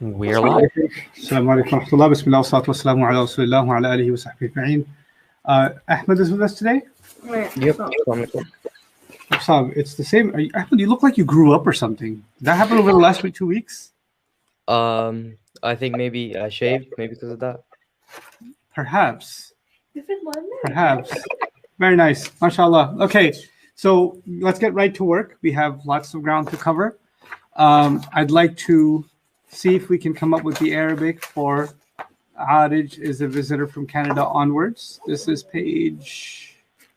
We're live. Assalamu alaikum wa rahmatullah. Bismillah wa salatu wa salamu ala rasulillah wa ala alihi wa sahbihi ajma'in. Ahmed is with us today. Yep. It's the same. Ahmed, you look like you grew up or something. Did that happen over the last 2 weeks? I think maybe I shaved, maybe because of that. Perhaps. Very nice. MashaAllah. Okay, so let's get right to work. We have lots of ground to cover. I'd like to see if we can come up with the Arabic for Arij is a visitor from Canada onwards. This is page,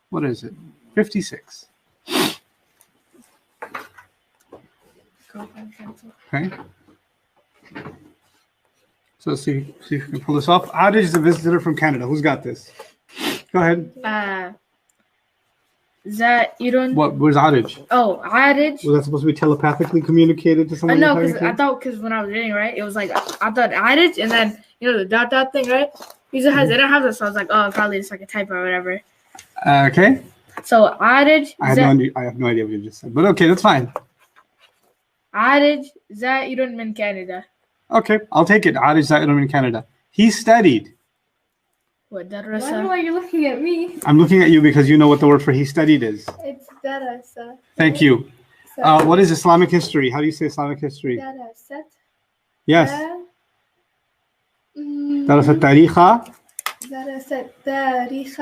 what is it? 56. Okay. So let's see if we can pull this off. Arij is a visitor from Canada. Who's got this? Go ahead. Zairun. Where's Arij? Oh, Arij. Was that supposed to be telepathically communicated to someone? I know, because when I was reading, right, it was like, I thought Arij, and then, the dot thing, right? It didn't have this, so I was like, oh, probably it's like a typo or whatever. Okay. So, Arij. I have no idea what you just said, but okay, that's fine. Arij Zairun min Canada. Okay, I'll take it. Arij Zairun min Canada. He studied. What, I darasa? don't know why you're looking at me. I'm looking at you because you know what the word for he studied is. It's darasa. Thank you. What is Islamic history? How do you say Islamic history? Darasat. Yes. درست تاريخ. درست تاريخ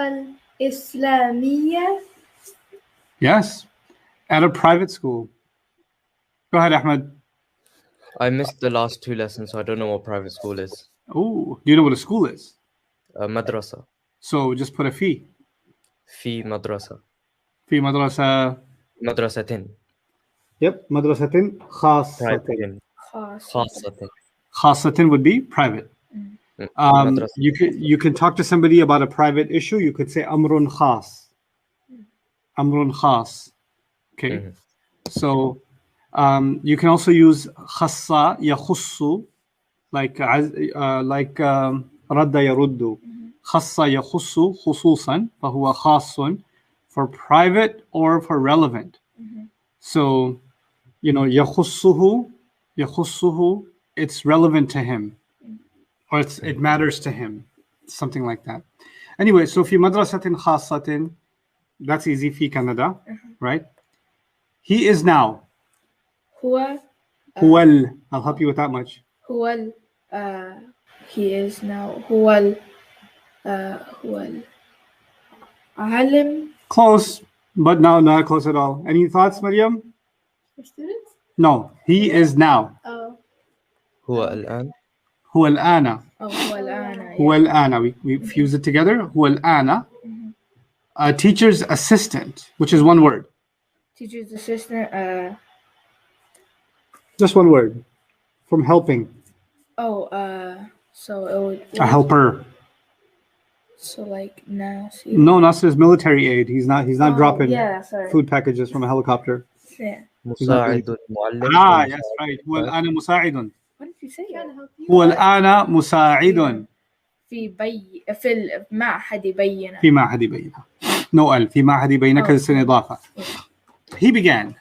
الإسلامية. Yes. At a private school. Go ahead, Ahmed. I missed the last 2 lessons, so I don't know what private school is. Oh, do you know what a school is? Madrasa. So just put a fee. Fi madrasa. في مدرسة. Madrasatin. Yep, مدرسة خاصة. Private. Khasatin. خاصة would be private. You can talk to somebody about a private issue. You could say أمر خاص. أمر خاص. Okay. So you can also use خص يخص like رد يرد. خص يخص خصوصا فهو خاص for private or for relevant. So يخصه it's relevant to him or it matters to him, something like that. Anyway, so في مدرسة خاصة, that's easy. في Canada, right? He is now. Huwa. I'll help you with that much. Huwal. He is now. Huwal. Alim. Close, but no, not close at all. Any thoughts, Maryam? For students? No, he is now. Oh. هو الآن. هو الآن. Oh, huwa al-ana. هو الآن. We fuse it together. هو الآن. A teacher's assistant, which is one word. Teacher's assistant. Just one word. From helping. So it would. A helper. So like Nasir. No, Nasir is military aid. He's not dropping sorry. food packages from a helicopter. Yeah. مساعد المعلم. Yes, right. هو الآن مساعد. What did you say? Trying to help you. هو الآن مساعد. في معهد بينة. في معهد بينة. No, في معهد بينة كالسنة إضافة. He began.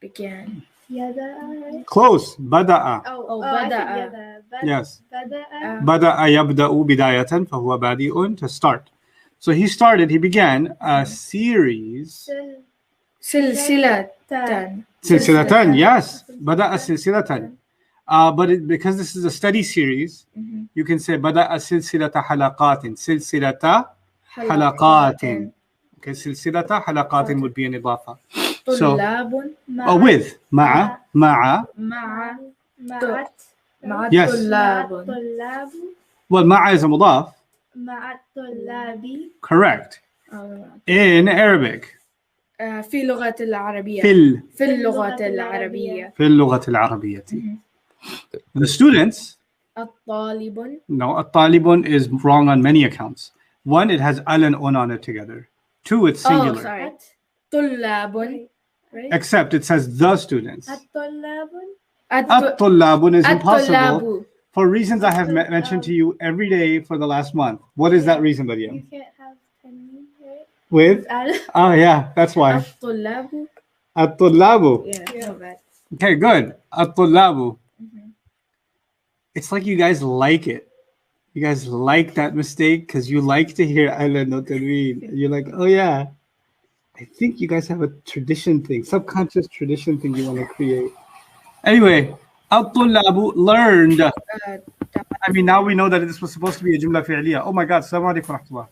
Began. يدا. Close. بدأ. بدأ. Yes. بدأ. بدأ يبدأ بداية فهو بادئ to start. So he began a series. سلسلة. سلسلة, yes. بدأ سلسلة. But because this is a study series, you can say بدأ سلسلة حلقات. سلسلة حلقات. Okay, سلسلة حلقات would be an إضافة. So, with مع yes. طلاب. Well, مع is a مضاف. مع الطلاب. Correct. In Arabic. في اللغة العربية. في اللغة العربية. في اللغة العربية. The students. الطالب. No, الطالب is wrong on many accounts. One, it has al and un on it together. Two, it's singular. Oh, sorry. طلاب. Right? Except it says the students. الطلاب. الطلاب is impossible الطلاب. for reasons I have mentioned to you every day for the last month. What is that reason, Maryam? You can't have tanween, right? With? Oh, yeah, that's why. الطلاب. الطلاب. Yeah, not bad. Okay, good. الطلاب. It's like you guys like it. You guys like that mistake because you like to hear Ala no Tanween. You're like, oh yeah. I think you guys have a tradition thing, subconscious tradition thing you want to create. Anyway, Al-Tullabu learned. I mean, now we know that this was supposed to be a Jumla Fi'liya. Oh my God, Assalamu alaikum wa rahmatullah.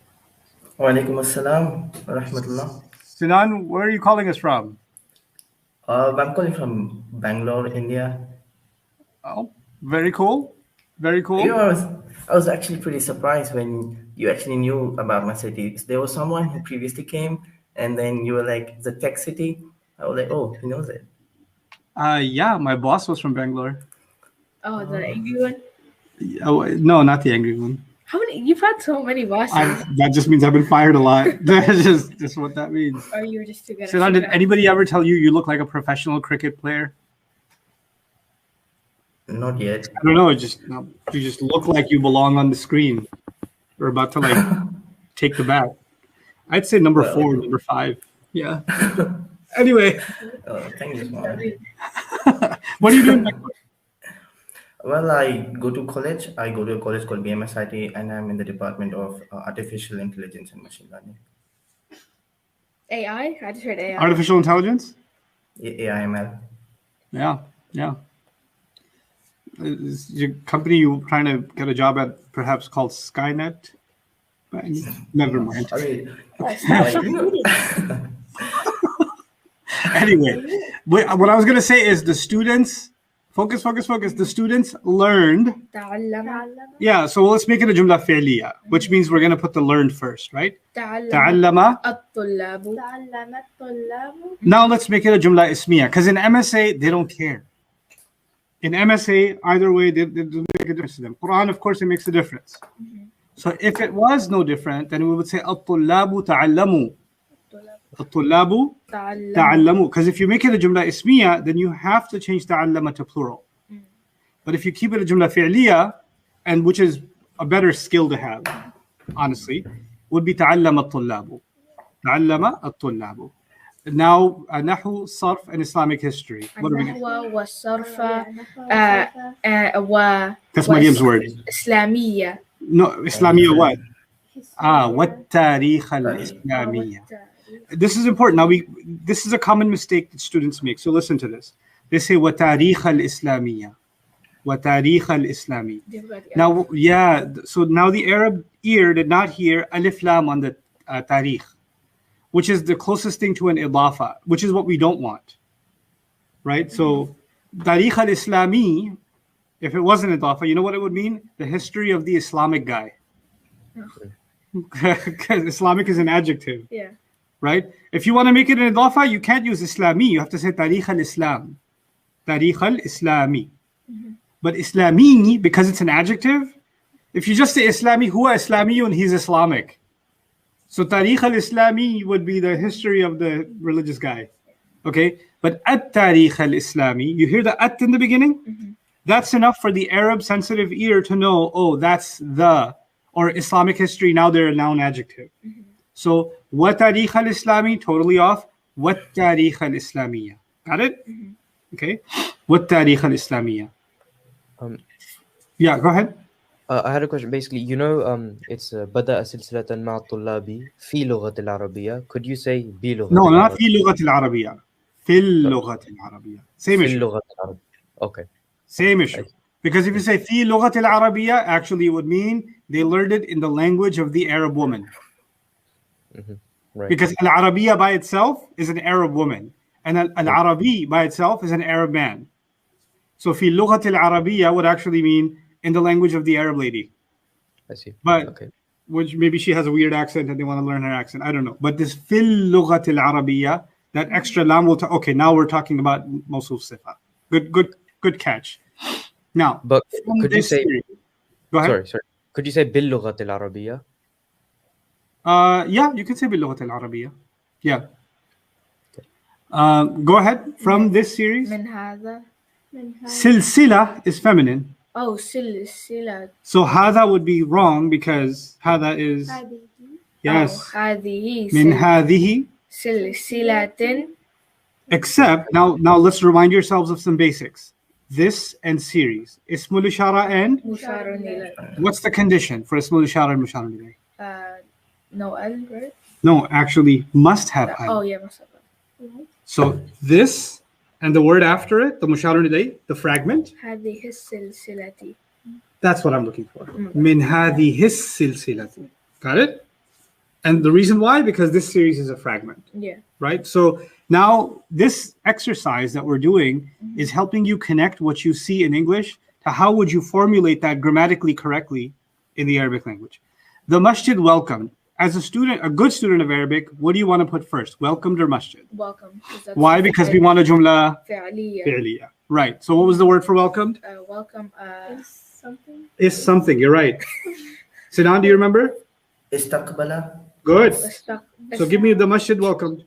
Wa alaikum assalam wa rahmatullah. Sinan, where are you calling us from? I'm calling from Bangalore, India. Oh, very cool. Very cool. You know, I was actually pretty surprised when you actually knew about my city. There was someone who previously came, and then you were like, the tech city. I was like, oh, he knows it. Yeah, my boss was from Bangalore. Oh, the angry one. Oh, no, not the angry one. How many? You've had so many bosses. That just means I've been fired a lot. That's just what that means. Or you were just too good. Sinan, did anybody ever tell you look like a professional cricket player? Not yet. I don't know. You just look like you belong on the screen. We're about to like take the bat. I'd say number 4, number 5. Yeah. Anyway. Thank you, Mom. What are you doing? Well, I go to college. I go to a college called BMSIT, and I'm in the Department of Artificial Intelligence and Machine Learning. AI? I just heard AI. Artificial intelligence? AIML. Yeah. Is your company you trying to get a job at perhaps called Skynet? Never mind. Anyway, what I was going to say is the students, focus. The students learned. Yeah, so let's make it a Jumla Fi'liya, which means we're going to put the learned first, right? Ta'allama. Now let's make it a Jumla Ismiya, because in MSA, they don't care. In MSA, either way, they don't make a difference to them. Quran, of course, it makes a difference. So if it was no different, then we would say At-Tullabu ta'allamu. At-Tullabu ta'allamu. Because if you make it a Jumla Ismiya, then you have to change ta'allama to plural. But if you keep it a Jumla Fi'liya, and which is a better skill to have, honestly, would be ta'allama At-Tullabu. Ta'allama At-Tullabu. Now, Nahu, Sarf, and Islamic history. What are we going والصرف That's Mariam's word. إسلامية. No, Islamiyya what? وَالتَّارِيخَ الْإِسْلَامِيَّ. This is important. Now, this is a common mistake that students make. So listen to this. They say وَتَارِيخَ الْإِسْلَامِيَّ. وَتَارِيخَ الْإِسْلَامِيَّ. Now, yeah, so now the Arab ear did not hear alif lam on the tarikh, which is the closest thing to an idafa, which is what we don't want, right? So, Tarikh al-Islami, if it wasn't idafa, you know what it would mean? The history of the Islamic guy. Because Islamic is an adjective, Yeah. right? If you want to make it an idafa, you can't use Islami. You have to say Tarikh al-Islam. Tarikh al-Islami. But Islami, because it's an adjective, if you just say Islami, huwa Islamiyun, he's Islamic. So Tarikh al-Islami would be the history of the religious guy. Okay? But at-Tarikh al-Islami, you hear the at in the beginning? That's enough for the Arab sensitive ear to know, oh, that's the, or Islamic history, now they're a noun adjective. So, wa Tarikh al-Islami, totally off. Wa Tarikh al-Islamiyya. Got it? Okay? Wa Tarikh al-Islamiyya. Yeah, go ahead. I had a question. Basically, you know, it's بدأ سلسلة مع الطلاب في لغة العربية. Could you say بلغة No, not العربية? في لغة العربية. في اللغة العربية. Same في issue. اللغة العربية. Okay. Same issue. Because if you say في لغة العربية, actually it would mean they learned it in the language of the Arab woman. Right. Because al-Arabiya by itself is an Arab woman. And al-Arabi by itself is an Arab man. So في لغة العربية would actually mean in the language of the Arab lady. I see. But Okay. which maybe she has a weird accent and they want to learn her accent. I don't know. But this في اللغة العربية, that extra lam will okay, now we're talking about Mawsuf Sifa. Good catch. Now, But from could you this say? series- go ahead. Sorry. Could you say باللغة العربية? Yeah, you can say باللغة العربية. Yeah. Go ahead. From this series, من هذا. silsila is feminine. Oh, سلسلة. So هذا would be wrong because هذا is yes. Oh, هذه من هذه. سلسلة. Except now let's remind yourselves of some basics. this and series. Ismul ishara and Musharun ilayh. what's the condition for ismul ishara and musharun ilayh? No al, right? No, actually must have al. Oh yeah, mashallah. So this and the word after it, the musharun ilayh, the fragment, هذه السلسلة. that's what I'm looking for. Min hadhihi silsilati. Got it? And the reason why, because this series is a fragment, Yeah. right? So now this exercise that we're doing is helping you connect what you see in English to how would you formulate that grammatically correctly in the Arabic language. The masjid welcomed. As a student, a good student of Arabic, what do you want to put first? Welcomed or masjid? Welcome. 'Cause that's Why? Because we want a jumla فعلية. fi'liya. Right. So what was the word for welcomed? Welcome. Is something. Is something. You're right. Sinan, do you remember? Istaqbala. Good. Stuck. So give me the masjid welcomed.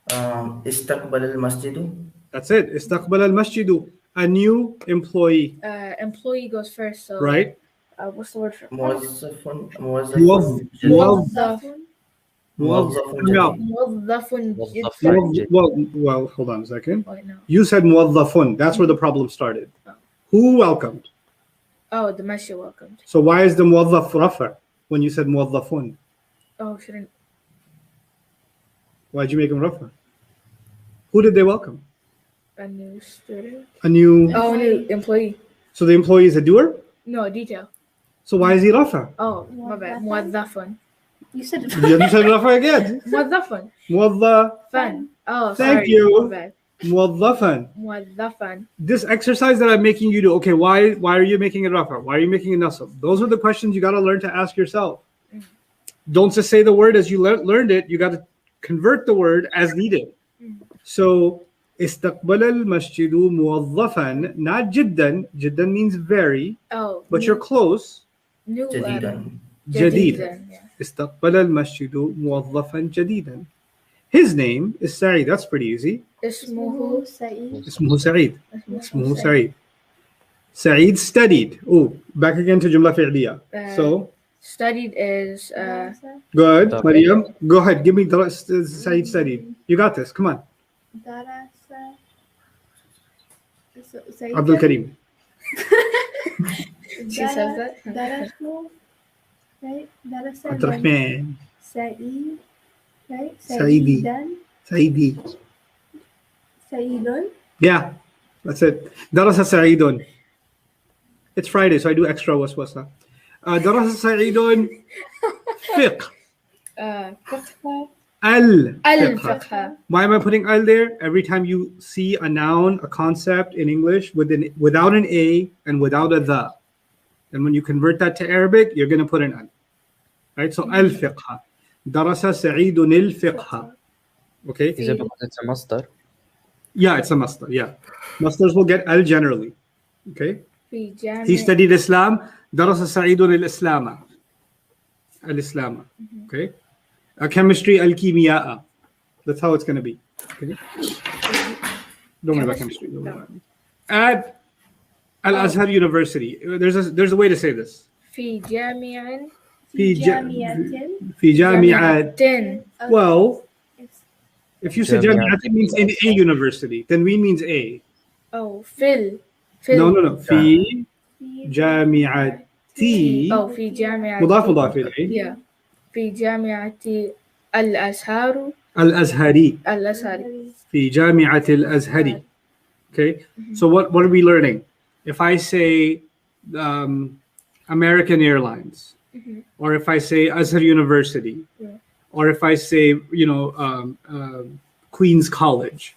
Istaqbala al-masjidu. That's it. Istaqbal al-masjidu. A new employee. Employee goes first. So Right? what's the word for Muwazzafun. Muwazzafun. Muwazzafun. No. موظف موظف. جداً. Well, hold on a second. Wait, no. You said muwazzafun. That's where the problem started. Who welcomed? Oh, the masjid welcomed. So why is the muwazzaf rafa when you said muwazzafun? Oh, shouldn't. Why'd you make him rafa? Who did they welcome? A new student. A new. Oh, a new employee. So the employee is a doer. No, detail. So why is he rafa? Oh, my bad. موظف. You said You said rafa again. موظف. Muwazzafan. Oh, Thank sorry. you. My bad. Muwazzafan. موظف. This exercise that I'm making you do, okay, why are you making it rafa? Why are you making it nasab? Those are the questions you got to learn to ask yourself. Don't just say the word as you learned it. You got to convert the word as needed. So, استقبل المسجد موظفا, not جدا. جدا means very, Oh. but you're close. New. Jadidan. جديد. Yeah. استقبل المسجد موظفا جديدا. His name is Sa'id. That's pretty easy. اسمه Sa'id. اسمه سعيد. اسمه سعيد. Sa'id studied. Oh, back again to جملة فعلية. So, studied is good. Darasa. Mariam, go ahead. Give me the Sa'id studied. You got this. Come on. Darasa. Abdul Karim. she says that. Darasu. Right? Darasa. Abdul Rahman. Sa'id. Right? Saidi. Sa'idan. Saidi. Sa'idun. Yeah, that's it. Darasa Sa'idun. It's Friday, so I do extra waswasa. Darasa Sa'idun. Fiqh. فقه. Al. الفقه. Why am I putting al there? Every time you see a noun, a concept in English without an a and without a the, and when you convert that to Arabic, you're going to put an al. Right? So al fiqh. Darasa Sa'idun al fiqh. Okay? Is it because it's a masdar? Yeah, it's a masdar. Yeah. Masdars will get al generally. Okay? في جامع. He studied Islam. درس سعيد الإسلام. الإسلام. Okay? Chemistry الكيمياء. That's how it's going to be. Okay? Don't worry about chemistry. Don't worry about it. At Al-Azhar University. There's a way to say this. في جامع. في Jamiatin. في جامعة. Tin. Well, It's if you say Jami'at. جامعة, it means in a university. Then we means a. Oh, فil. No. في جامعة. Oh, في جامعة. مضاف إليه. Yeah. في جامعة الأزهر. الأزهري. الأزهر. في جامعة الأزهري. Okay, so what are we learning? If I say American Airlines, or if I say Azhar University, or if I say Queen's College,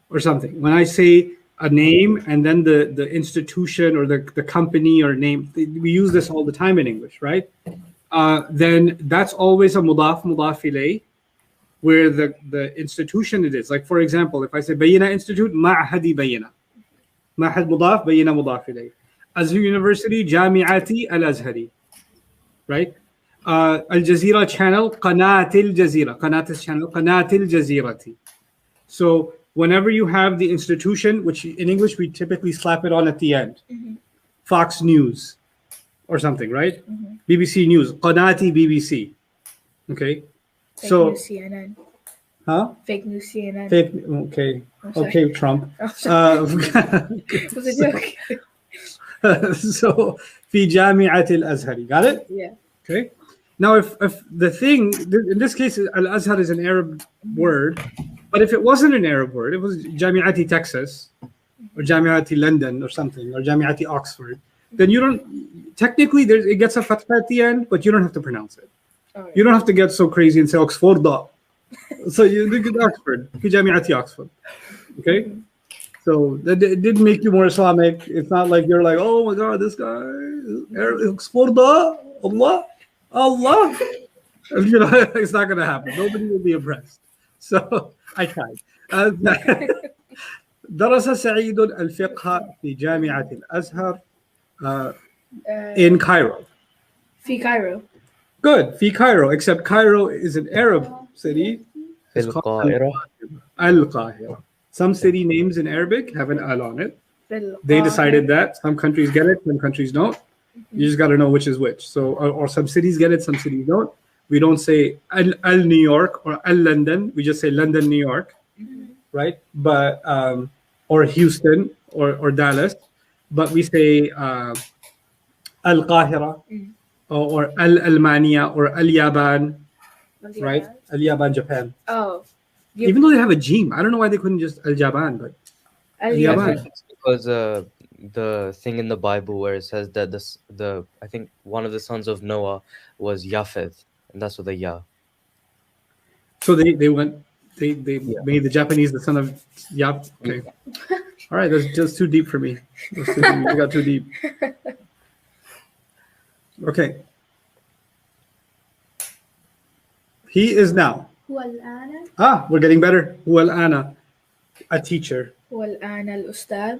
or something. When I say a name and then the institution or the company or name, we use this all the time in English, right? Then that's always a mudaf ilayh, where the institution it is. Like for example, if I say Bayina Institute, Ma'hadi Bayina. Ma'had mudaf, Bayina mudaf ilayh. Azhar University, Jami'ati Al-Azhari. Right? Al Jazeera channel, Qanat Al Jazeera. Qanat is channel, Qanat Al Jazeerati. So whenever you have the institution, which in English we typically slap it on at the end, Fox News or something, right? BBC News, Qanati BBC. Okay, Thank so you, CNN. Huh? Fake news CNN. Fake. Okay. I'm sorry. Okay, Trump. I'm sorry. It was a joke. so في جامعة الأزهر. Got it? Yeah. Okay. Now, if the thing in this case, Al-Azhar is an Arab word, but if it wasn't an Arab word, it was Jamiati Texas, or Jamiati London, or something, or Jamiati Oxford, then you don't technically it gets a fatha at the end, but you don't have to pronounce it. Alright. You don't have to get so crazy and say Oxford. So you look at Oxford, في Jamiati Oxford. Okay. So that it did make you more Islamic. It's not like you're like, oh my God, this guy, Oxford, Allah. You know, it's not going to happen. Nobody will be impressed. So I tried. درس سعيد الفقه في جامعة الأزهر in Cairo. في Cairo. Good, في Cairo, except Cairo is an Arab city. في القاهرة. Al-Qahira. Some city names in Arabic have an al on it. في They القاهرة. decided that. Some countries get it, some countries don't. You just got to know which is which. So, or some cities get it, some cities don't. We don't say Al New York or Al London. We just say London, New York, right? But or Houston or Dallas. But we say Al Qahira or Al Almania or Al Yaban, right? Al Yaban, Japan. Oh. Even though they have a jim, I don't know why they couldn't just Al Jaban, but Al Yeah, I man. think it's because the thing in the Bible where it says that the I think one of the sons of Noah was Yafeth, and that's what the Ya. so they made the Japanese the son of Yap. Okay. All right, that's just too deep for me. That's too deep. We got too deep. Okay. He is now. هو الآن We're getting better. هو الآن a teacher, والآن الأستاذ.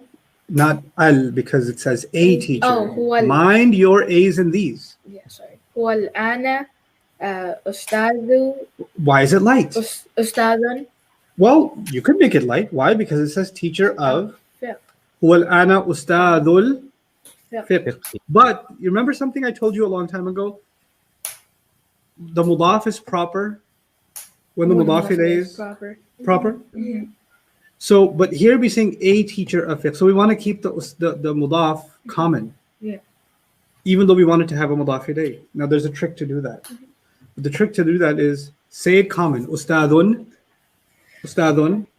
not al because it says a teacher. Oh, هو Mind your A's and these. Yeah, sorry. هو الآن أستاذ. Why is it light? أستاذ. Well, you could make it light. Why? Because it says teacher of. فقه. هو الآن أستاذ فقه. الفقه. But you remember something I told you a long time ago? The mudaf is proper when the mudaf ilayh is proper. So, but here we're saying a teacher of fiqh. So we want to keep the mudaf common. Yeah. Even though we wanted to have a mudaf ilayh. Now there's a trick to do that. The trick to do that is say it common. Ustadun.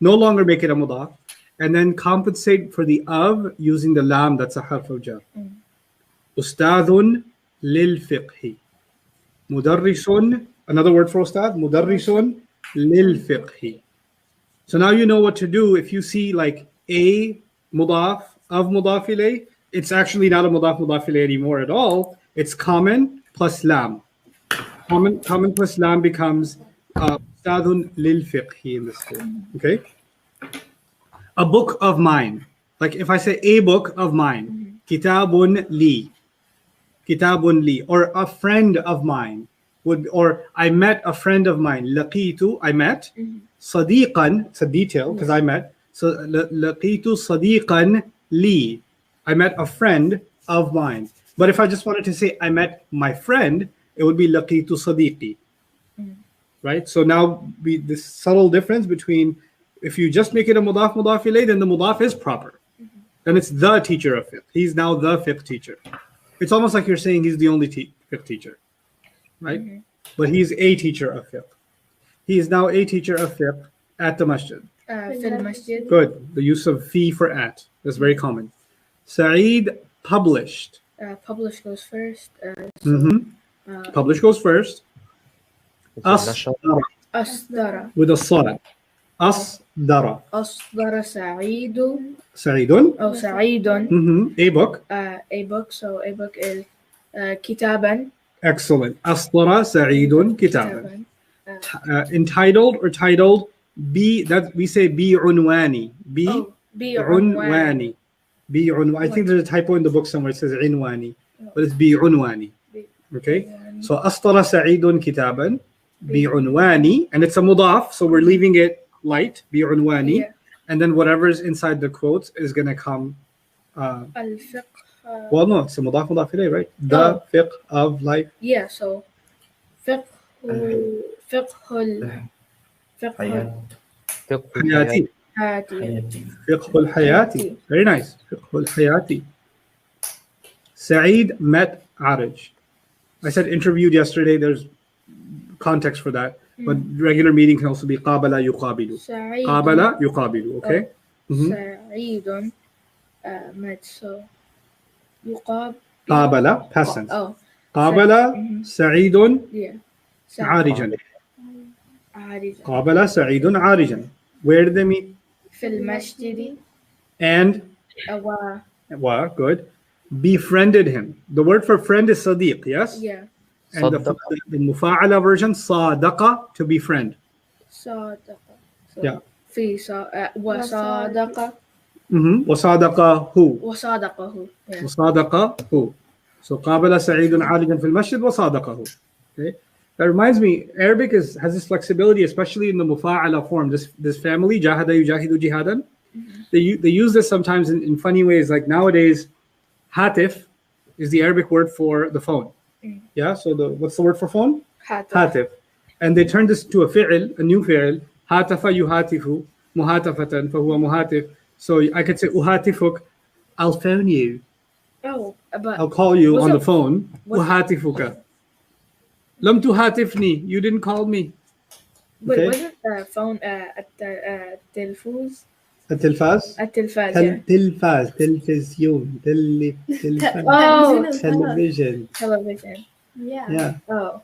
No longer make it a mudaf. And then compensate for the of using the lam that's a harf of jar. Ustadun lil fiqhi. Mudarrisun. Another word for ustad. Mudarrisun lil fiqhi. So now you know what to do if you see like a mudaf of mudaf ilayh. It's actually not a mudaf ilayh anymore at all. It's common plus lam. Common plus lam becomes ustadun lil fiqhi in this case. Okay. A book of mine. Like if I say a book of mine, kitabun li, or a friend of mine or I met a friend of mine. Laqitu, I met. Sadiqan, it's a detail because I met. So laqitu sadiqan li, I met a friend of mine. But if I just wanted to say I met my friend, it would be laqitu sadiqi. Right? So now this subtle difference between if you just make it a mudaf ilayh, then the mudaf is proper. Then it's the teacher of fiqh. He's now the fiqh teacher. It's almost like you're saying he's the only fiqh teacher. Right? But he's a teacher of fiqh. He is now a teacher of fiqh at the masjid. في المسجد. Good. The use of fi for at. That's very common. Sa'id published. Publish goes first. Publish goes first. Nashar. أصدر. With a sad. Asdara. أصدر سعيد. Sa'idun. أو سعيد. A book. A book. So a book is كتابا. Excellent. Asdara Sa'idun kitaban. Entitled or titled. That we say bi'unwani. Bi'unwani. I think there's a typo in the book somewhere. It says inwani, but it's bi'unwani. Okay. So asdara Sa'idun kitaban. Bi'unwani, and it's a mudaf, so we're leaving it light. Bi'unwani, Yeah. and then whatever's inside the quotes is gonna come. الفقه. Well, no, it's a mudaf ilayh, right? The fiqh of life. Yeah. So فقه فقه Hayat. فقه حياتي. الحياة. Hayati. فقه الحياة. Very nice. فقه الحياة. Saeed met Arij. I said interviewed yesterday. There's context for that. But regular meeting can also be قابل يقابل. سعيد قابل يقابل. Okay. Mhm. سعيد met so يقاب قابل past tense. oh قابل سعيد yeah عارجا. عارجا قابل سعيد عارجا. Where did they meet? في المسجد And good. Befriended him. The word for friend is صديق, yes? yeah And the مفاعلة version صادق, to befriend. صادق so Yeah. في وصادق وصادقه. وصادقه yeah. وصادقه. So قابل سعيد عارجا في المسجد وصادقه. Okay. That reminds me, Arabic has this flexibility, especially in the mufa'ala form. This family, jahada yujahidu jihadan, they use this sometimes in funny ways. Like nowadays, hatif is the Arabic word for the phone. Yeah, so what's the word for phone? Hatif. And they turned this to a fi'il, a new fi'il. Hatafa yuhatifu, muhatafatan, fahuwa muhatif. So I could say, uhatifuk, I'll phone you. oh but I'll call you what's on up? the phone. What's- Uhatifuka. Lam tuhatifni, you didn't call me. wait Okay. wasn't the phone at the التلفاز التلفاز التلفاز yeah. تلفاز تلفزيون تلفاز Oh. television. television Yeah. oh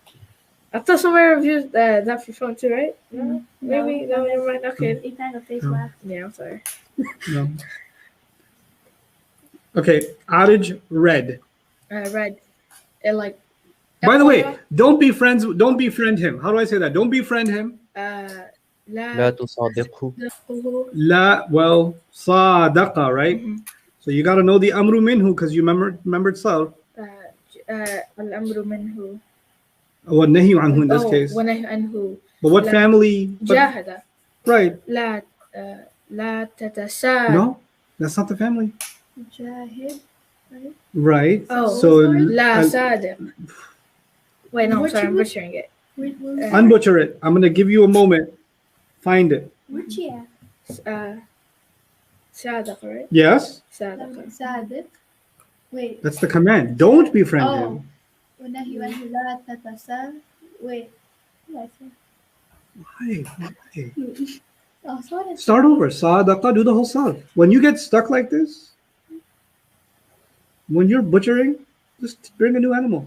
I thought somewhere reviewed that for phone too right no maybe no never mind okay It had a face No. laugh. yeah I'm sorry No. Okay. Arij read. read it like By the way, don't befriend him. How do I say that? Don't befriend him. لا لا تصادقه تصدقه La, well, صادق, right? So you got to know the amru minhu because you remembered self. الأمر منه والنهي عنه in this oh case. ونهي عنه But what لا. family? جاهد Right. لا لا تتساءل No, that's not the family. Jahid. Right. Oh. So لا صادق wait no I'm What sorry you I'm would- butchering it Where's unbutcher it. I'm gonna give you a moment. Find it. she at? صادق right Yes, صادق Sadiq. Wait. that's the command. Don't befriend Oh. him. ونهي عنه لا تتساءل. Wait. What did Why? I say? Oh, sorry. Start over. Sadaqa, do the whole salve. When you get stuck like this, when you're butchering, just bring a new animal.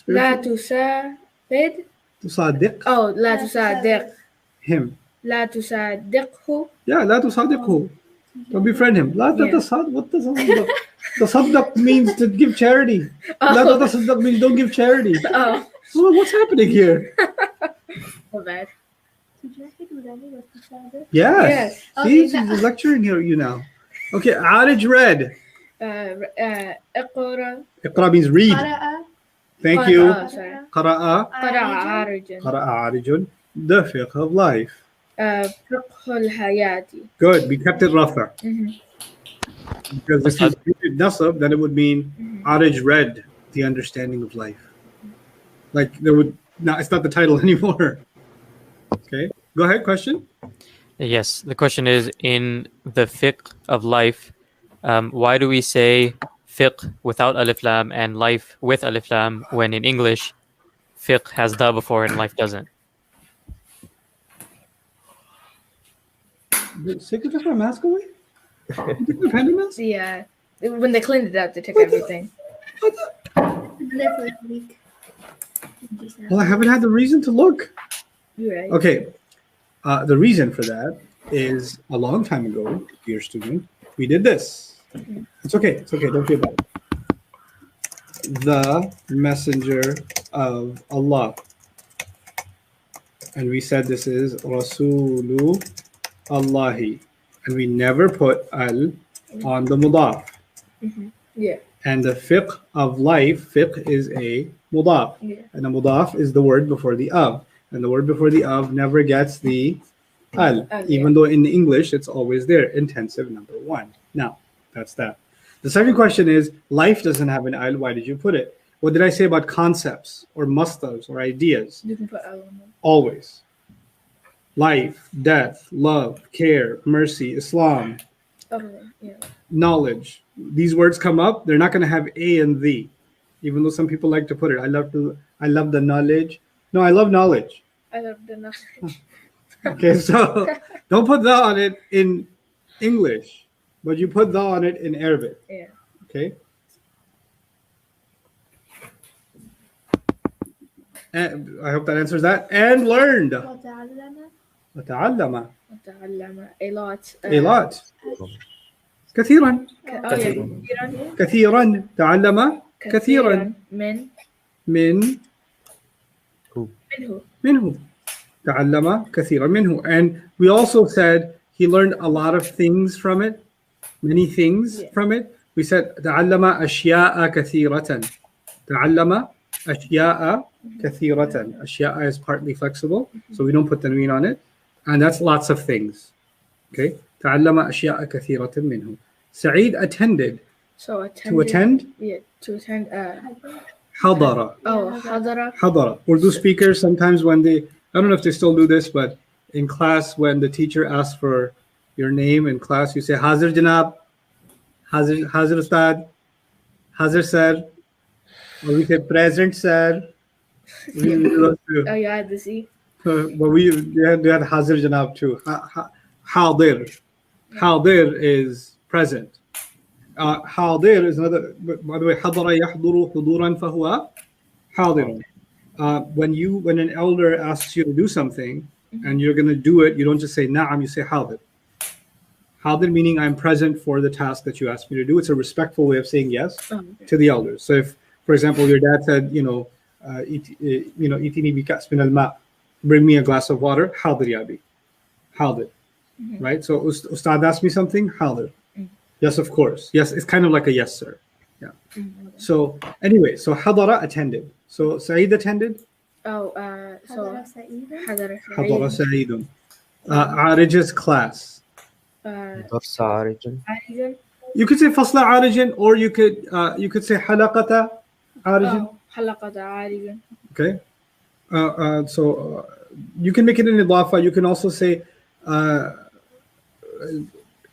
لا تساعد تصادق oh لا تصادق him. لا تصادقه Yeah, لا تصادقه. Don't befriend him. لا Yeah. تتصدق. What does تصدق? Tasaddaq means to give charity. لا oh, تتصدق means don't give charity. oh Well, what's happening here? my bad Jahid ونهي وتساعد. Yes. Yes. See, Okay. she's lecturing here you now. Okay, Arij read. اقرأ Iqra means read. قرأ. Thank you. sorry قرأ. قرأ عارج قرأ عارج. The fiqh of life. فقه الحياة Good. We kept it rafa. Mhm. Because if you did nasab, then it would mean Arij read the understanding of life. Like there would not. It's not the title anymore. Okay. Go ahead. Question. Yes, the question is in the fiqh of life, why do we say fiqh without alif lam and life with alif lam when in English fiqh has da before and life doesn't? Did Secret took my mask away? You took my panda mask? See, when they cleaned it up, they took everything. There for a week. Well, I haven't had the reason to look. You're right. Okay. The reason for that is a long time ago, dear student, we did this. It's okay. It's okay. Don't feel bad. The messenger of Allah. And we said this is Rasulu Allahi. And we never put al on the mudaf. Yeah. And the fiqh of life, fiqh is a mudaf. Yeah. And the mudaf is the word before the of. And the word before the of never gets the al. Even though in English it's always there. Intensive number one. Now, that's that. The second question is, life doesn't have an al. Why did you put it? What did I say about concepts or mustas or ideas? You can put L on them. Always. Life, death, love, care, mercy, Islam, Okay, yeah. knowledge. These words come up, they're not going to have a and the, even though some people like to put it. I love the knowledge. No, I love knowledge. I love the knowledge. Okay, so don't put the on it in English, but you put the on it in Arabic. Yeah. Okay. And I hope that answers that. And learned. وتعلم وتعلم. وتعلم a lot. A lot. كثيرا. Oh, yeah. كثيرا. تعلم كثيرا. من من منه. منه. تعلم كثيرا منه. And we also said he learned a lot of things from it, many things from it. We said تعلم أشياء كثيرة. تعلم أشياء كثيرة. أشياء is partly flexible, so we don't put the tanween on it. And that's lots of things. Okay. تعلم أشياء كثيرة منه. Saeed attended. So attend. To attend? Yeah, to attend. حضر. Oh, حضر. حضر. Urdu speakers sometimes when they, I don't know if they still do this, but in class when the teacher asks for your name in class, you say Hazir Janab, Hazir Ustad, Hazir Sir, or we say present Sir. Oh, you had the Z. But we had Hazir Janab too. Hadir. Hadir is present. Hadir is another, by the way, حضر يحضر حضورا فهو حاضر. When an elder asks you to do something and you're going to do it, you don't just say na'am, you say hadir. Hadir meaning I'm present for the task that you asked me to do. It's a respectful way of saying yes to the elders. So if, for example, your dad said, itini bikas min al-ma, bring me a glass of water, hadir ya abi. Hadir. Right? So Ustad asked me something, hadir. Yes, of course. Yes, it's kind of like a yes, sir. Yeah. So anyway, so Hadara attended. So Saeed attended. Oh, so حضر سعيد حضر Hadara Saeedun. Arij's class. درس عارج. عارج. You could say Fasla Arijin, or you could say Halaqata Arijin. Oh, حلقة عارج. Okay. So you can make it in Idafa. You can also say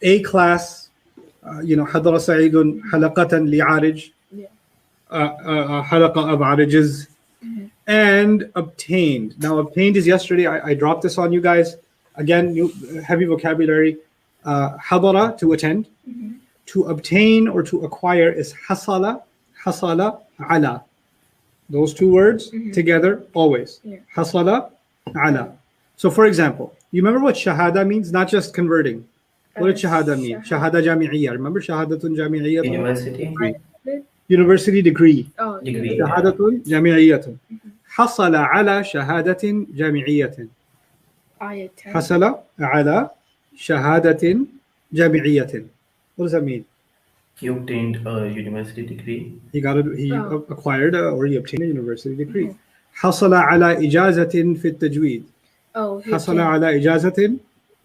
a class. حضر سعيد حلقة لعارج. حلقة of Arijes. And obtained. Now, obtained is yesterday. I dropped this on you guys. Again, new heavy vocabulary. Hadara, to attend. To obtain or to acquire is hasala, hasala, ala. Those two words together, always. Hasala, ala. So, for example, you remember what shahada means? Not just converting. What did shahada mean? Shahada jami'iyya. Remember shahadatun jami'iyya? University. University degree. Oh, Degree. شهادة جامعية. حصل على شهادة جامعية. I attend. حصل على شهادة جامعية. What does that mean? He obtained a university degree. He acquired or he obtained a university degree. حصل على إجازة في التجويد. Oh, he حصل attend. على إجازة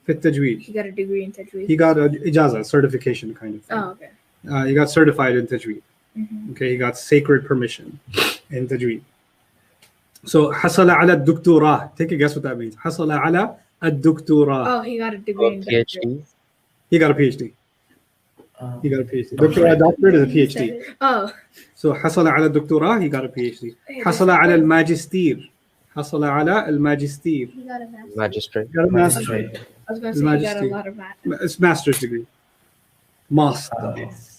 في التجويد. He got a degree in Tajweed. He got an إجازة, certification kind of thing. Oh, okay. He got certified in Tajweed. Okay, he got sacred permission in Tajweed. So حصل على الدكتوراه. Take a guess what that means. حصل على الدكتوراه. Oh, he got a degree in PhD. He got a PhD. He got a PhD. Doctorate is a PhD. Oh, So حصل على الدكتوراه, he got a PhD. حصل على الماجستير. حصل على الماجستير. he got a master's. Magistrate. He got a master's. Magistrate. I was gonna say he got a Majesty. lot of that. It's master's degree. Master. Yes.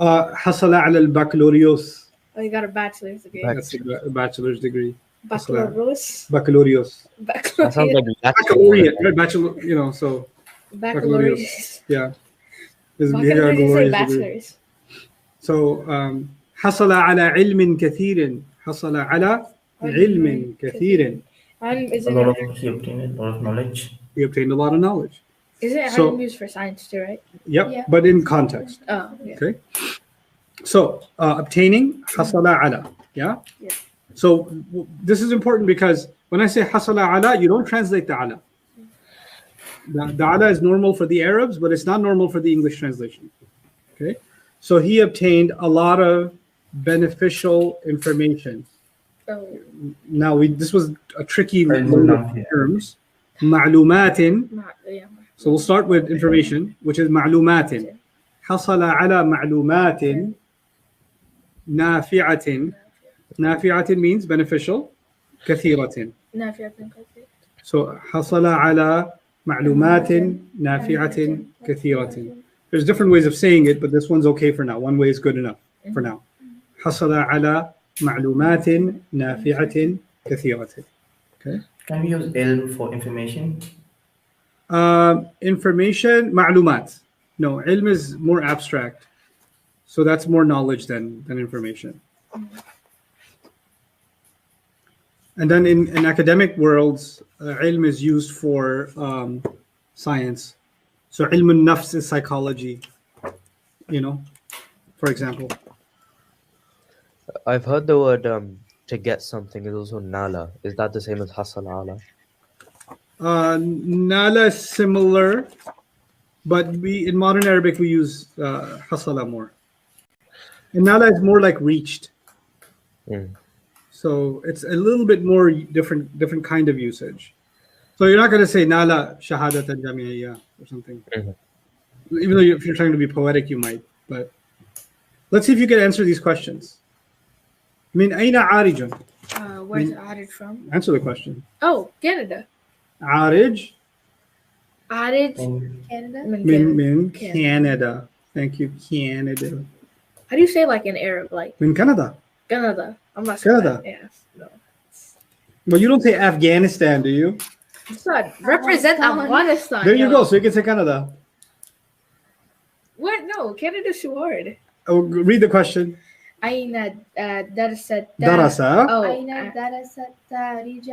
حصل على البكالوريوس. Oh, he got a bachelor's degree. That's a bachelor's degree. Baccalaureus. Baccalaureus. That sounds like Baccalaureate, right? Bachelor, so Baccalaureus. yeah. He got a Baccalaureus is like glorious degree. bachelor's. So حصل على علم كثير. حصل على علم كثير. And is A it, lot of he obtained a lot of knowledge. He obtained a lot of knowledge. is it so- item used for science too, right? Yep, Yeah. but in context. Oh, yeah. Okay. So obtaining hasala ala. Yeah. Yeah. So this is important because when I say hasala ala, you don't translate the ala. The ala is normal for the Arabs, but it's not normal for the English translation. Okay. So he obtained a lot of beneficial information. Oh, Now, this was a tricky علم load of نافع. terms. معلومات. yeah. So we'll start with information, which is معلومات. حصل على معلومات نافعة. نافعة means beneficial. كثيرة. نافعة كثير. So حصل على معلومات نافعة كثيرة. There's different ways of saying it, but this one's okay for now. One way is good enough for now. حصل على معلومات نافعة كثيرة. Okay. Can we use ilm for information? Information, معلومات. No, ilm is more abstract. So that's more knowledge than information. And then in academic worlds, ilm is used for science. So ilm al-nafs is psychology, for example. I've heard the word to get something is also nala. Is that the same as hasal ala? Nala is similar, but in modern Arabic we use hasala more. And nala is more like reached. So it's a little bit more different kind of usage. So you're not going to say nala shahadatan jami'iyya or something. Even though if you're trying to be poetic, you might. But let's see if you can answer these questions. Min aina arijun? Where's Arij from? Answer the question. Oh, Canada. Arij Arij. Canada. min Canada. Thank you, Canada. How do you say like in Arab, like Min Canada. Canada? I'm not saying Canada. that. Yes. No. Well, you don't say Afghanistan, do you? It's not represent Afghanistan. There you yo. go. So you can say Canada. What? No, Canada's too hard. Oh, read the question. أين درست درس أين درست تاريخ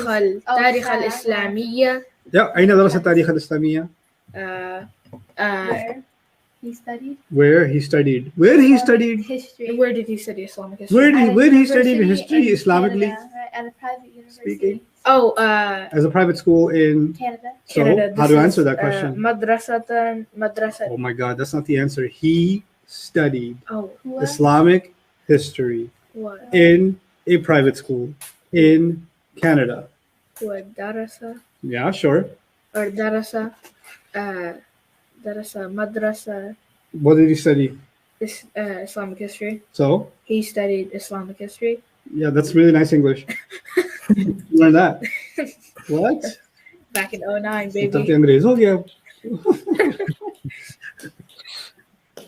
الإسلام؟ تاريخ الإسلامية. Yeah. أين درس التاريخ الإسلامية? Where he studied Where he studied. Where he studied. history. Where did he study Islamic history? Where he studied University history in Islamically Canada, right, at a private university. speaking. Oh, As a private school in. Canada. So Canada. how do you This answer is, that question? madrasa. Oh my God, that's not the answer. He studied Oh, What? Islamic history what? in a private school in Canada. What? Darasa Yeah, sure. or darasa? Darasa madrasa. What did he study? Islamic history. So, He studied Islamic history. yeah, that's really nice English. Learn that. What? Back in 09, Uttar baby. अंग्रेज हो गया.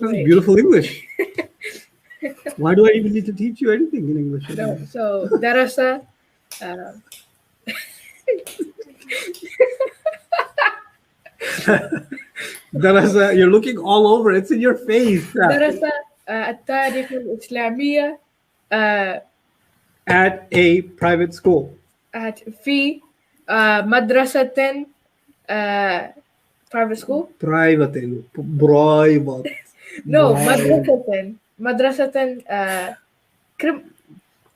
That's beautiful English. Why do I even need to teach you anything in English? No, so darasa. Darasa, you're looking all over. It's in your face. درس التاريخ الإسلامية At a private school. في مدرسة private school? Private. No, Private. مدرسة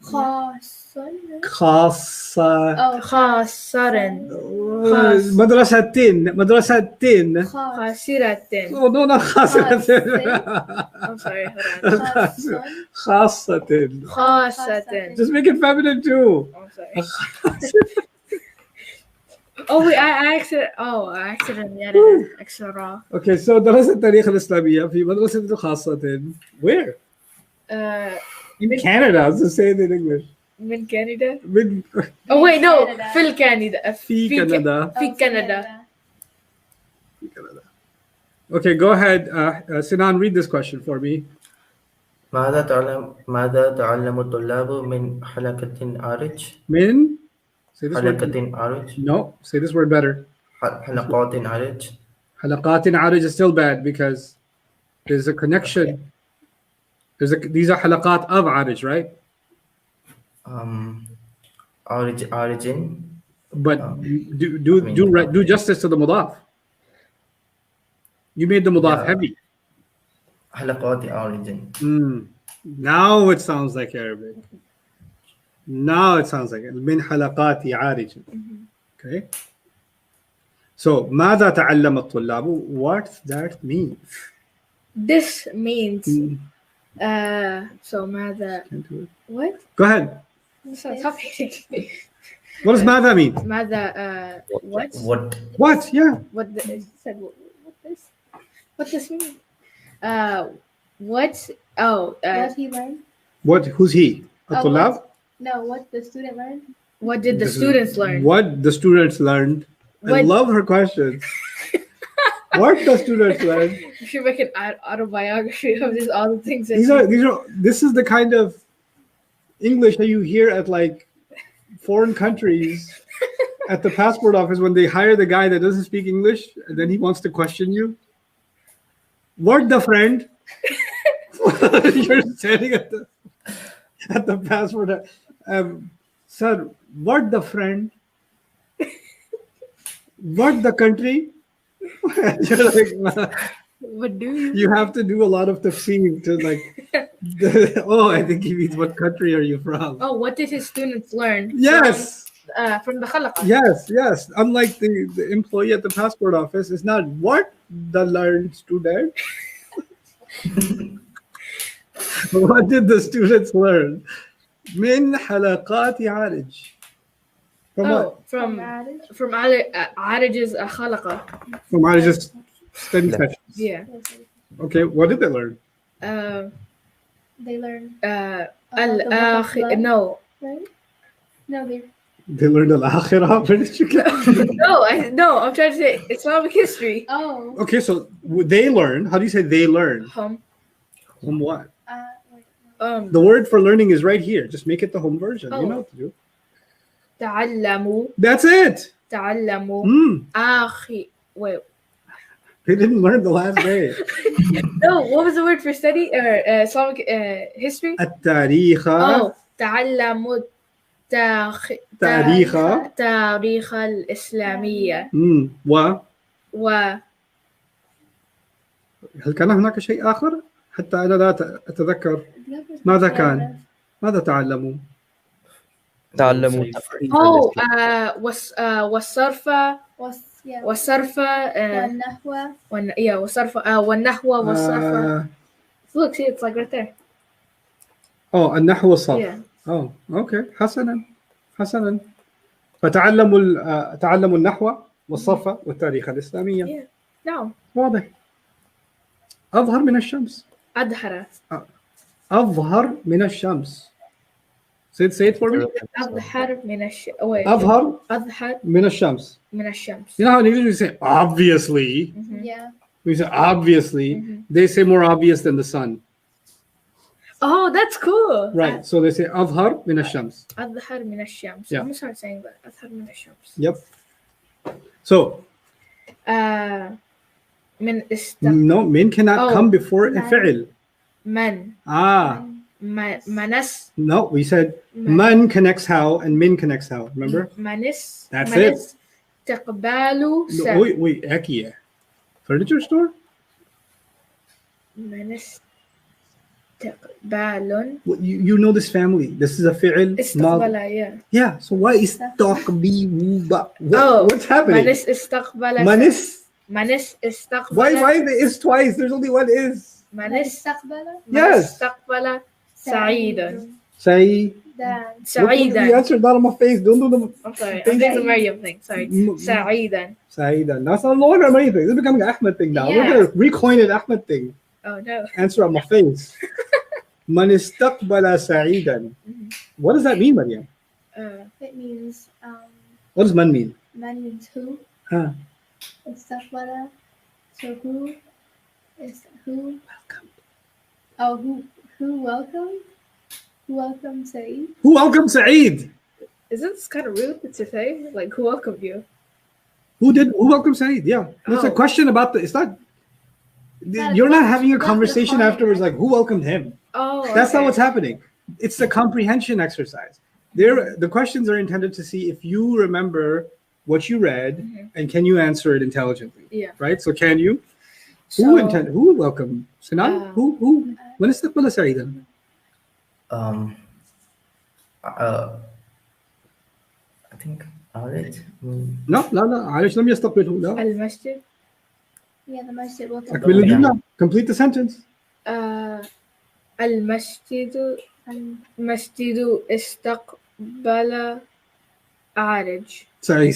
خاصة. خاصة. Oh, خاصة مدرسة. خاسرة. Oh, no, not خاصة. I'm sorry, hold on. خاصة. خاصة. Just make it feminine too. I'm sorry. Oh wait, I accidentally added an extra raw. Okay, so درست التاريخ الإسلامية في مدرسة خاصة. Where? In Canada. I was just saying it in English. من Canada. With Oh wait, no, Canada. في Canada. في Canada. في Canada. Okay, go ahead. Sinan, read this question for me. ماذا تعلم الطلاب من حلقة عارج؟ Min? Say this word. حلقة عارج. No, say this word better. حلقات عارج. حلقات عارج is still bad because there's a connection. These are حلقات of عارج, right? Origin. But do justice to the mudaf. You made the mudaf Yeah. heavy. حلقات origin. Now it sounds like Arabic. Now it sounds like it. من حلقات عارج. Okay. So ماذا تعلم الطلاب? What that mean? This means So ماذا Can't do it. what? Go ahead. Stop hating. What does ماذا mean? ماذا what? What? What? Yeah. What the, it said what this mean? What? Oh, What he learned? What? Who's he? Oh, الطلاب? No, what the student learned? what did the This is students learn? What the students learned. I What- love her question. What the students learned. You should make an autobiography of just all the things that This is the kind of English that you hear at like foreign countries at the passport office when they hire the guy that doesn't speak English and then he wants to question you. What the friend? You're standing at the passport. Sir, what the friend? What the country? You're like, what do you? you have to do a lot of tafsir to like. I think he means what country are you from? Oh, what did his students learn? Yes, From the khalaqa. yes. Unlike the employee at the passport office, it's not what the learned student. What did the students learn? من حلقات عالج. From what? Oh, from Marriage? Arij's khalaqa. From Alij's study Yeah. sessions. Yeah. Okay, what did they learn? They learned No. right? No, they They learned al-akhirah. Where did you get? No, I'm trying to say Islamic history. oh Okay, so they learn. How do you say they learn? From what? wait, The word for learning is right here. Just make it the home version. You know what to do. تعلموا That's it. تعلموا wait. They didn't learn the last day. No, what was the word for study or Islamic history? التاريخ. Oh, تعلموا تاريخ. تاريخ الإسلامية و و هل كان هناك شيء آخر؟ حتى أنا لا أتذكر. ماذا كان؟ ماذا تعلموا؟ تعلموا تفريق Oh, الإسلام. والصرف والصرف والنحو والصرف والنحو والصرف. Look, see, it's like right there. النحو والصرف. Yeah. أوكي حسنا فتعلموا تعلموا النحو والصرف والتاريخ الإسلامية. Yeah. No. واضح. أظهر من الشمس. أظهر من الشمس. Say it for me. أظهر من أظهر أظهر من الشمس. من الشمس. You know how in English we say obviously. Yeah. We say obviously. They say more obvious than the sun. Oh, that's cool. Right. So they say أظهر من الشمس. أظهر من الشمس. Yeah. I'm gonna start saying that. أظهر من الشمس. Yep. So من no, min cannot come before a fi'l. من منس. No, we said man connects how and min connects how. Remember? منس. That's منس استقبال No, wait, Ekia. Furniture store? منس استقبال You know this family. This is a fi'l. استقبل. Yeah. So why is taqbiba? Oh, What's happening? منس استقبل. Manis. منس استقبل. Why the is twice? There's only one is. منس Yes. استقبل سعيدا. Say. سعيدا. The answer not on my face. Don't do the. I'm sorry. I'm doing the Maryam thing. Sorry. سعيدا. Saida. That's no longer a Mary thing. This is becoming an Ahmed thing now. Yeah. We're gonna recoin it Ahmed thing. Oh no. Answer on my face. Man istaqbala sa'idan. What does that mean, Maryam? It means What does man mean? man means who. Huh. Istaqbala. So who is who? Welcome. Oh, who welcomed? Who welcomed Saeed? Who welcomed Saeed? Isn't this kind of rude to say? Like, who welcomed you? Who welcomed Saeed? Yeah. It's a Oh. question about it's not. Not You're not about- having a not the conversation context. afterwards like who welcomed him. Oh, That's not okay. what's happening. It's the comprehension exercise. The questions are intended to see if you remember what you read and can you answer it intelligently. Yeah. Right? So can you? So, Who welcomed? Sinan? Who? من استقبل سعيدا? I think Alij. لا عايش لم يستقبله لا. المسجد. Yeah, the masjid welcomed. أكمل الجملة. Complete the sentence. المسجد استقبل عارج. سعيد.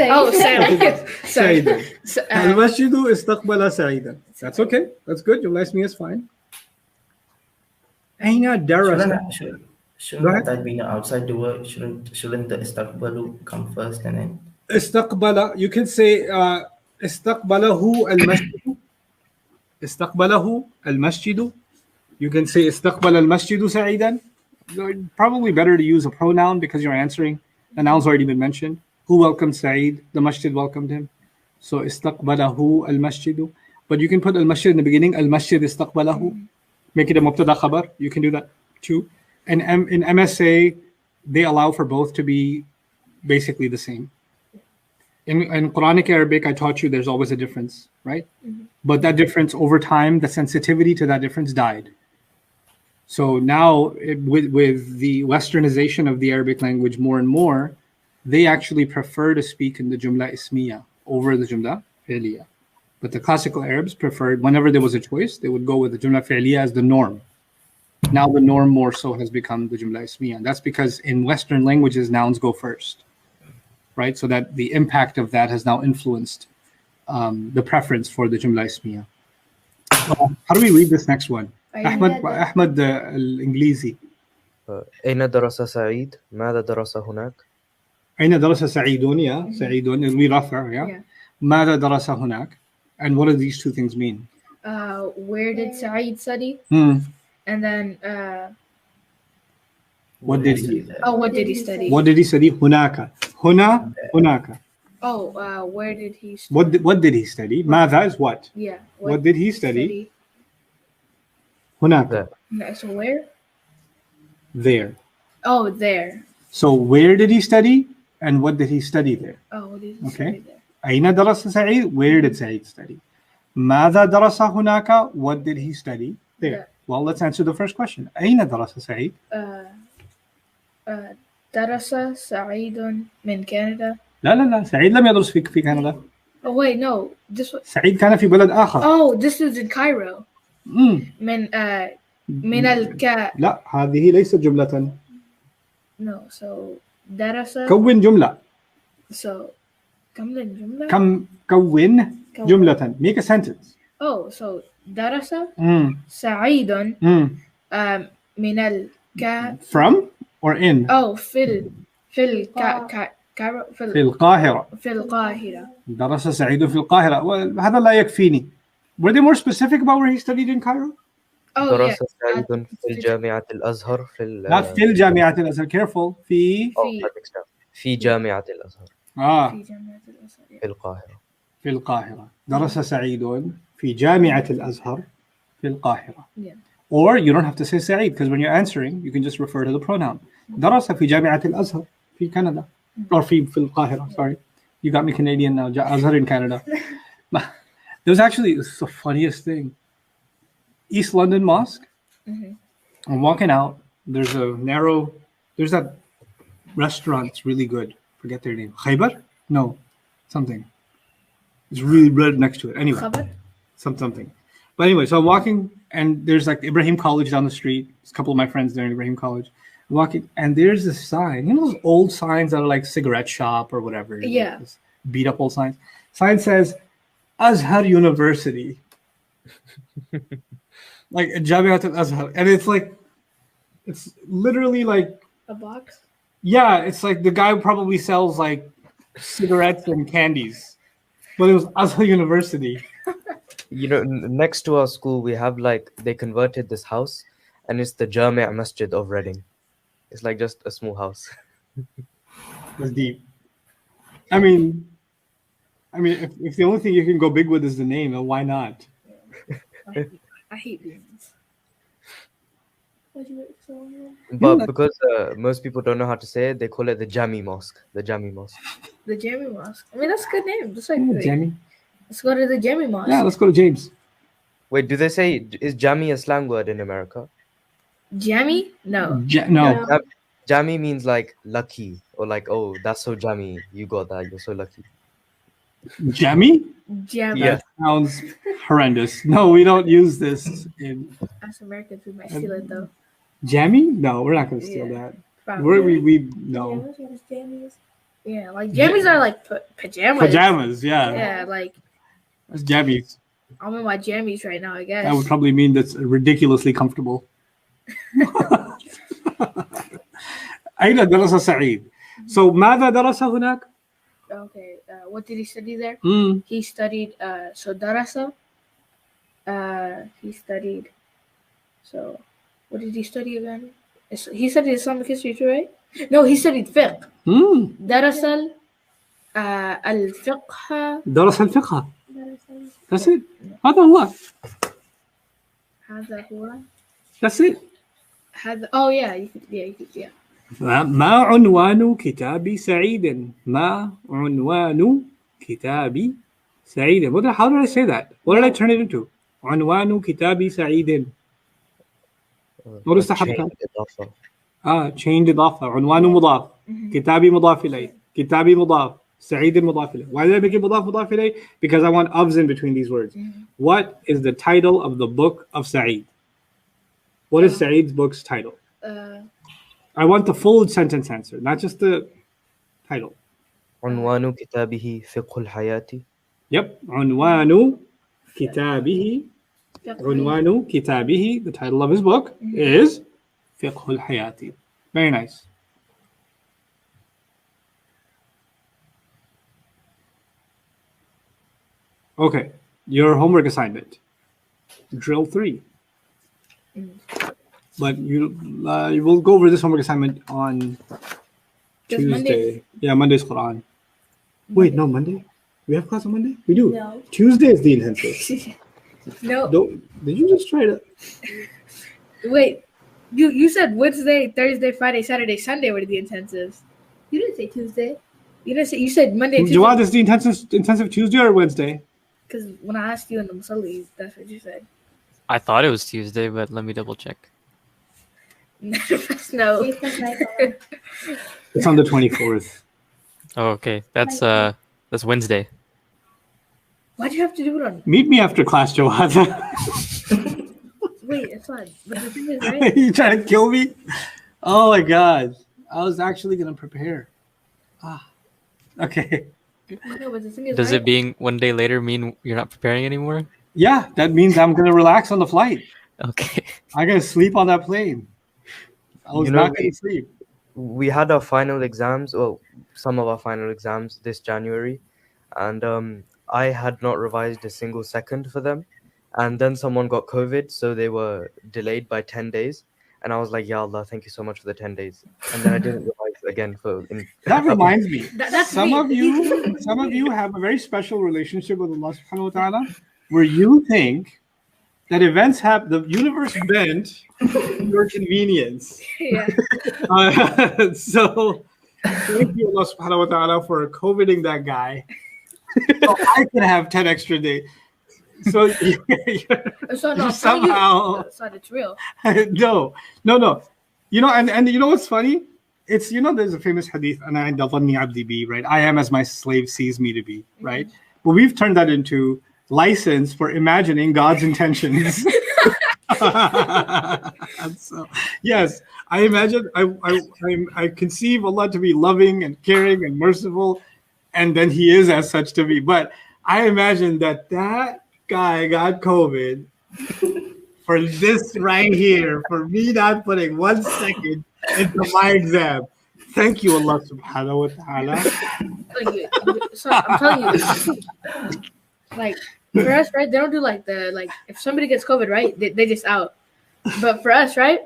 Oh, sorry. سعيدا. So, المسجد استقبل سعيدا. That's okay. That's good. Your last me is fine. أين درس؟ Shouldn't that be outside the word? Shouldn't the istaqbalu come first and then? استقبل. You can say استقبله المسجد. استقبله المسجد. You can say استقبل المسجد سعيدا. Probably better to use a pronoun because you're answering. The noun's already been mentioned. Who welcomed Saeed? The masjid welcomed him. So استقبله المسجد. But you can put al-masjid in the beginning. Al-masjid istaqbalahu. Make it a mubtada khabar. You can do that too. And in MSA, they allow for both to be basically the same. In Quranic Arabic, I taught you there's always a difference, right? But that difference over time, the sensitivity to that difference died. So now, with the westernization of the Arabic language more and more, they actually prefer to speak in the Jumla Ismiya over the Jumla Fi'liya. But the classical Arabs preferred, whenever there was a choice, they would go with the Jumla Fi'liya as the norm. Now the norm more so has become the Jumla Ismiya. And that's because in Western languages, nouns go first, right? So that the impact of that has now influenced the preference for the Jumla Ismiya. How do we read this next one? Ahmad الإنجليزي. أين درس سعيد؟ ماذا درس هناك؟ أين درس سعيدون؟ Yeah, سعيدون. We رفع, yeah. ماذا درس هناك? And what do these two things mean? Where did Saeed study? And then what did he? what did he study? What did he study? هناك. هنا هناك. Oh, where did he study? What did he study? ماذا is what? Yeah. What did he study? هناك. No, so where? There. Oh, there. So where did he study? And what did he study there? Oh, what did he study there? أين درس سعيد? Where did Saeed study? ماذا درس هناك? What did he study there? Yeah. Well, let's answer the first question. أين درس سعيد? درس سعيد من كندا. لا سعيد لم يدرس في كندا. Oh wait, no. This was... سعيد كان في بلد آخر. Oh, this is in Cairo. من لا هذه ليست جملة. No, so درس. كون جملة. So كمل جملة. كون جملة. Make a sentence. Oh, so درس سعيد من From or in? Oh, في القاهرة. في القاهرة. درس سعيد في القاهرة. هذا لا يكفيني. Were they more specific about where he studied in Cairo? Oh, درس سعيد في جامعة الأزهر Not في الجامعة الأزهر. Careful. في جامعة الأزهر. في جامعة الأزهر. في القاهرة. في القاهرة. درس سعيد في جامعة الأزهر في القاهرة. Yeah. Or you don't have to say سعيد because when you're answering, you can just refer to the pronoun. درس في جامعة الأزهر في كندا. Or في القاهرة. Sorry. You got me Canadian now. Azhar in Canada. There's actually, it's the funniest thing. East London Mosque. I'm walking out. There's that restaurant. It's really good. Forget their name. Khaybar? No. Something. It's really red next to it. Anyway. Khabar? Something. But anyway, so I'm walking and there's like Ibrahim College down the street. There's a couple of my friends there in Ibrahim College. I'm walking and there's this sign. You know those old signs that are like cigarette shop or whatever? Yeah. Beat up old signs. Sign says Azhar University. Like Jamiat al-Azhar. And it's literally like a box? Yeah, it's like the guy probably sells like cigarettes and candies. But it was Azhar University. You know, next to our school, we have they converted this house and it's the Jami' Masjid of Reading. It's like just a small house. It's deep. I mean, if the only thing you can go big with is the name, then why not? I hate beans. But because most people don't know how to say it, they call it the Jami Mosque. The Jami Mosque. The Jami Mosque. I mean, that's a good name. Just like Jami. Let's go to the Jami Mosque. Yeah, let's go to James. Wait, do they say, is Jami a slang word in America? Jami? No. No. Jami means like lucky or like, oh, that's so Jami. You got that. You're so lucky. Jammy? Jammy. Yeah. That sounds horrendous. No, we don't use this in Us Americans, we might steal it though. jammy. No, we're not going to steal Yeah. that. Probably. We no Yeah, like jammies are like pajamas. pajamas. Yeah, Yeah, like that's jammies. I'm in my jammies right now, I guess. That would probably mean that's ridiculously comfortable. أين درس سعيد? So ماذا درس هناك؟ Okay, what did he study there? Mm. He studied so darasa. He studied. So, what did he study again? He studied Islamic history too, right? No, he studied fiqh. Mm. درس الفقه. درس الفقه. That's it. هذا هو. هذا هو. That's it. هذا. Oh yeah, you could, yeah. ما عنوان كتاب سعيد؟ ما عنوان كتاب سعيد؟ How did I say that? What did I turn it into? عنوان كتاب سعيد. Notice the حركة. chained إضافة. عنوان مضاف. كتابي مضاف إليه. كتابي مضاف. سعيد مضاف إليه. Why did I make it مضاف مضاف إليه? Because I want ofs in between these words. What is the title of the book of Sa'id? What is Sa'id's book's title? I want the full sentence answer, not just the title. عنوان كتابه فقه الحياة. Yep. عنوان كتابه. عنوان كتابه. The title of his book is فقه الحياة. Very nice. Okay. Your homework assignment. Drill 3. But you will go over this homework assignment on Just Tuesday. Monday? Yeah, Monday's Quran. Wait, no, Monday? We have class on Monday? We do. No. Tuesday is the intensive. No, Did you just try to? wait. You said Wednesday, Thursday, Friday, Saturday, Sunday were the intensives. You didn't say Tuesday. You didn't say. You said Monday, Tuesday. Jawad, is the intensive Tuesday or Wednesday? Because when I asked you in the Musalli, that's what you said. I thought it was Tuesday, but let me double check. None of us know. Wait, that's my phone. It's on the 24th. Oh, okay. That's Wednesday. Why'd you have to do it on? Meet me after class, Jawad. Wait, it's fine. But the thing is, right? You trying to kill me? Oh my God. I was actually going to prepare. Okay. No, but the thing is, Does right? it being one day later mean you're not preparing anymore? Yeah, that means I'm going to relax on the flight. Okay. I got to sleep on that plane. I was You know, not going to sleep. We had our final exams, well, some of our final exams this January, and I had not revised a single second for them. And then someone got COVID, so they were delayed by 10 days. And I was like, Ya Allah, thank you so much for the 10 days. And then I didn't revise again That reminds me. That's Some me. of you have a very special relationship with Allah subhanahu wa ta'ala where you think that events have the universe bent for your convenience. Yeah. So thank you Allah subhanahu wa ta'ala for COVIDing that guy. So I can have 10 extra days. So So no, somehow so it's real. no. You know, and you know what's funny? It's, you know, there's a famous hadith, and I right? I am as my slave sees me to be, right? But we've turned that into license for imagining God's intentions. So, yes, I imagine I conceive Allah to be loving and caring and merciful, and then He is as such to me. But I imagine that guy got COVID for this right here, for me not putting 1 second into my exam. Thank you, Allah subhanahu wa ta'ala. So I'm telling you, like for us, right? They don't do like if somebody gets COVID, right? They just out. But for us, right?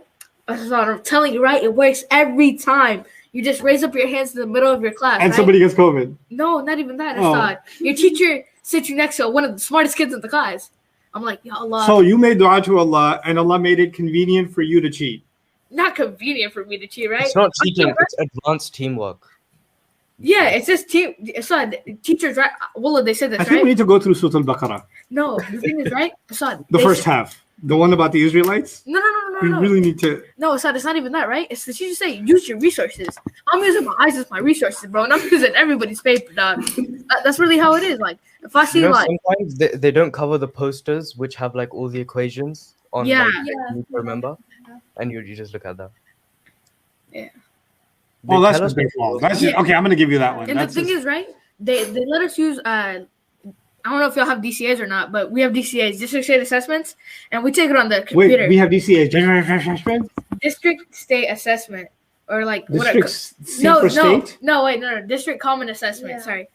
I'm telling you, right? It works every time. You just raise up your hands in the middle of your class, And right? somebody gets COVID. No, not even that. Oh. Assad. Your teacher sits you next to one of the smartest kids in the class. I'm like, Ya Allah. So you made dua to Allah, and Allah made it convenient for you to cheat. Not convenient for me to cheat, right? It's not cheating, it's advanced teamwork. Yeah, it's just Assad, teachers, right? Wallah, they said I this, think we right? need to go through Surah Al-Baqarah, No, the thing is, right? Assad, the they first said- half. The one about the Israelites? No. We really need to. No, it's not even that, right? It's the teacher say use your resources. I'm using my eyes as my resources, bro, and I'm using everybody's paper, dog. That's really how it is. Like if I see like sometimes they don't cover the posters which have like all the equations on. Yeah. Like, Yeah. you remember, and you just look at that. Yeah. They Oh, that's tell us just their fault. That's just, Yeah. okay, I'm gonna give you that one. and That's the thing just- is, right? They let us use I don't know if y'all have DCAs or not, but we have DCAs, district state assessments, and we take it on the computer. Wait, we have DCA. District state assessment, or like District C no, for no, state? no, district common assessment. Yeah. Sorry,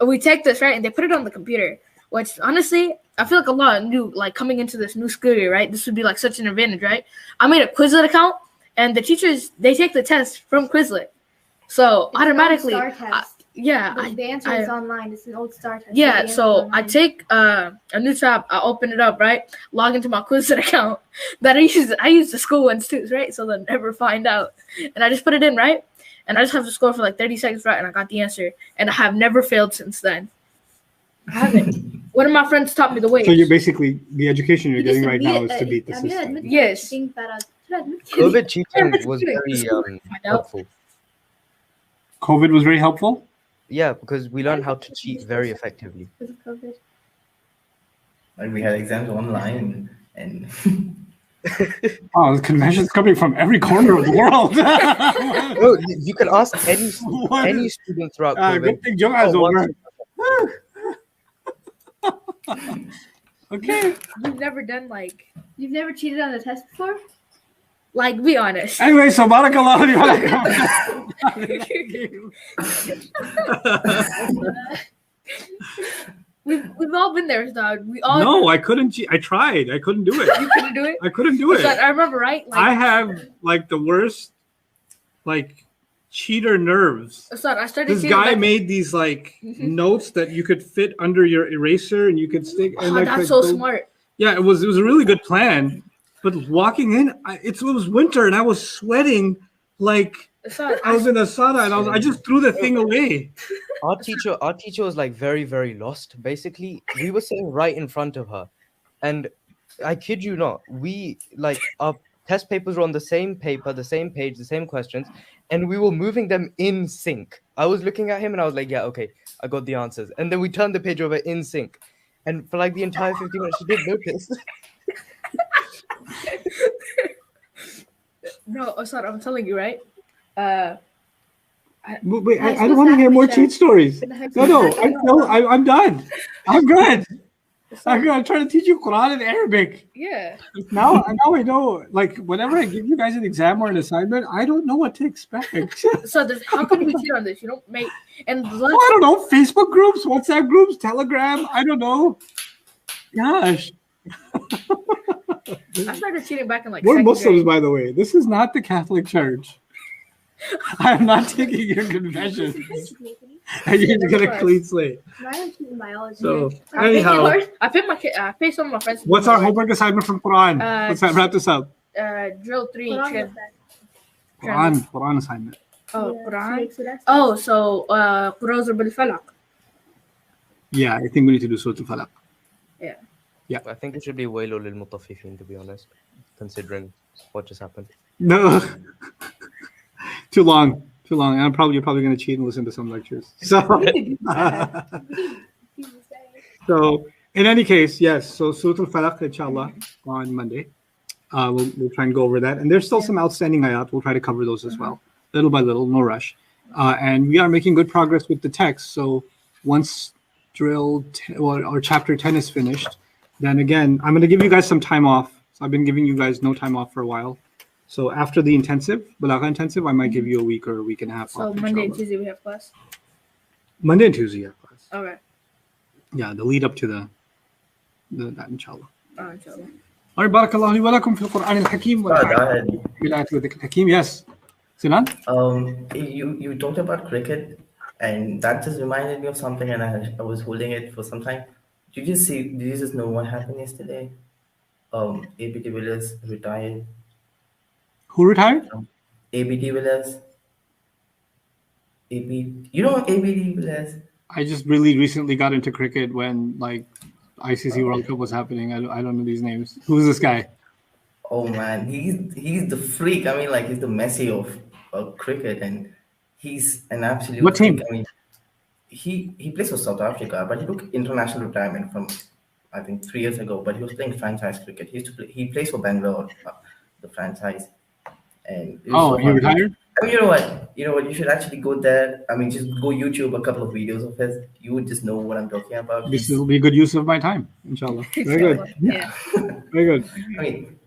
we take this, right, and they put it on the computer. Which honestly, I feel like a lot of new, like coming into this new school year, right? This would be like such an advantage, right? I made a Quizlet account, and the teachers they take the test from Quizlet, so It's an automatically, old STAR test. yeah, The answer is online. It's an old STAR test. yeah, The answer is so I online. take a new tab, I open it up, right? Log into my Quizlet account that I use the school ones too, right? So they'll never find out. And I just put it in, right? And I just have to score for like 30 seconds, right? And I got the answer. And I have never failed since then. I haven't. One of my friends taught me the way. So you're basically the education you're You just getting right now admit is it, to beat the I mean, system. admit Yes. think that COVID cheating Yeah, was it's very Find out. helpful. COVID was very helpful. Yeah, because we learned how to cheat very effectively. because of COVID. And we had exams online, and Oh, the convention's coming from every corner of the world. No, you can ask any What? any student throughout Good COVID. thing Jum'ah's Oh, over. once- Okay. You've never done like You've never cheated on a test before? be honest. Anyway, so barakallah. We've all been there, dog. We all No, I couldn't cheat. I tried. I couldn't do it. you couldn't do it. I couldn't do it. I remember, right? Like I have like the worst, like cheater nerves. I started This cheating guy back- made these like notes that you could fit under your eraser and you could stick. And Oh, like, that's like, so go- smart. Yeah, it was a really good plan. But walking in, it was winter and I was sweating like I was in a sauna and I just threw the thing away. Our teacher was like very, very lost. Basically, we were sitting right in front of her, and I kid you not, we like our test papers were on the same paper, the same page, the same questions, and we were moving them in sync. I was looking at him and I was like, yeah, okay, I got the answers. And then we turned the page over in sync. And for like the entire 15 minutes, she didn't notice. No, I'm telling you, right? Wait, High I school don't want to hear more staff, Michelle. cheat stories. In the high No, school I'm done. I'm good. I'm trying to teach you Quran and Arabic. Yeah. Now I know. Like whenever I give you guys an exam or an assignment, I don't know what to expect. So how can we cheat on this? You don't make and the last, I don't know. Facebook groups, WhatsApp groups, Telegram. I don't know. Gosh, I started cheating back in like we're second Muslims, grade. by the way. This is not the Catholic Church. I'm not taking your confessions. And you're gonna get a clean slate. I'm cheating biology. So I pay anyhow, yours. I pay some of my friends. what's our homework assignment from Quran? Let's wrap this up. Drill 3. Quran Trend. was that? Quran assignment. Oh, Yeah, Quran. so that's- Oh, so Quran bil Falaq. Yeah, I think we need to do Surah Al-Falaq. I think it should be Wailul lil Mutaffifin, to be honest, considering what just happened. No, too long. And you're probably going to cheat and listen to some lectures. So, so in any case, yes. So Surah Al-Falaq, inshallah, on Monday. We'll try and go over that. And there's still some outstanding ayat. We'll try to cover those as well, little by little, no rush. And we are making good progress with the text. So once or chapter 10 is finished, then again, I'm going to give you guys some time off. So I've been giving you guys no time off for a while. So after the Balagha intensive, I might give you a week or a week and a half So off. Monday and inshallah. Tuesday we have class. Monday and Tuesday, yeah, class. Okay. Yeah, the lead up to that, inshallah. Inshallah. All right, barakallahu li wa lakum fil Quran al-Hakim wa go ahead. bi'ayati wa dhikr al-Hakim. Yes. Sinan? You talked about cricket, and that just reminded me of something, and I was holding it for some time. Did you just know what happened yesterday? A.B. de Villiers retired. Who retired? A.B. de Villiers. A.B. You know A.B. de Villiers? I just really recently got into cricket when like ICC World Cup was happening. I don't know these names. Who's this guy? Oh man, he's the freak. I mean, like he's the Messi of cricket, and he's an absolute. What team? freak. I mean, he plays for South Africa, but he took international retirement from I think 3 years ago. But he was playing franchise cricket. He used to play. He plays for Bangalore, the franchise. And it was Oh, so he fun. retired? I mean, you know what? You know what? You should actually go there. I mean, just go YouTube a couple of videos of his. You would just know what I'm talking about. This will be a good use of my time, inshallah. Very good. Yeah. Very good. I mean,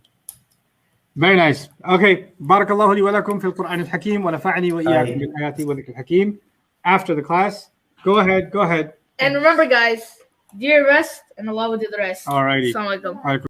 Very nice. Okay. بارك الله لي ولكم في القرآن الحكيم ونفعني وإياكم بالآيات والذكر الحكيم. After the class, go ahead. And remember, guys, do your rest, and Allah will do the rest. Alrighty. Assalamu alaikum. Alaikum.